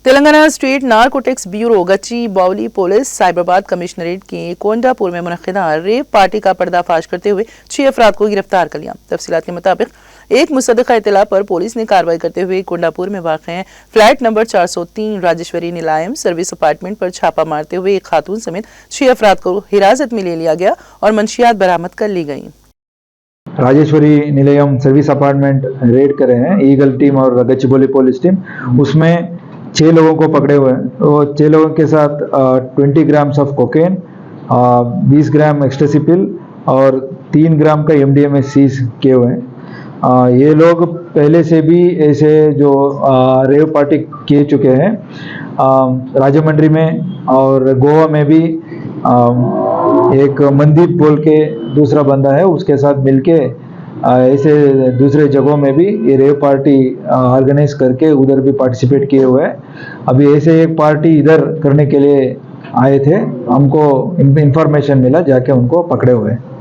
Telangana state narcotics bureau गच्ची बावली police Cyberabad commissionerate के कोंडापुर में मुनक्किदा रेप पार्टी का पर्दाफाश करते हुए 6 अफराद को गिरफ्तार कर लिया। तफसीलात के मुताबिक एक मुसद्दक़ा इत्तला पर पुलिस ने कार्रवाई करते हुए कोंडापुर में वाक़ flat number 403 Rajeshwari Nilayam service apartment पर छापा मारते हुए एक खातून समेत 6 अफराद को हिरासत में ले लिया गया और मंशियात बरामद कर ली गई। Rajeshwari Nilayam service apartment red करे हैं ईगल टीम और गच्चीबौली पुलिस टीम। उसमें 6 लोगों को पकड़े हुए हैं। तो 6 लोगों के साथ 20 grams of cocaine, 20 gram ecstasy pill और 3 ग्राम का MDMA सीज किए हुए हैं। ये लोग पहले से भी ऐसे जो रेव पार्टी किए चुके हैं। राजमंड्री में और गोवा में भी एक मनदीप बोल के दूसरा बंदा है, उसके साथ मिलके ऐसे दूसरे जगहों में भी ये रेव पार्टी ऑर्गेनाइज करके उधर भी पार्टिसिपेट किए हुए हैं। अभी ऐसे एक पार्टी इधर करने के लिए आए थे, हमको इंफॉर्मेशन मिला, जाके उनको पकड़े हुए हैं।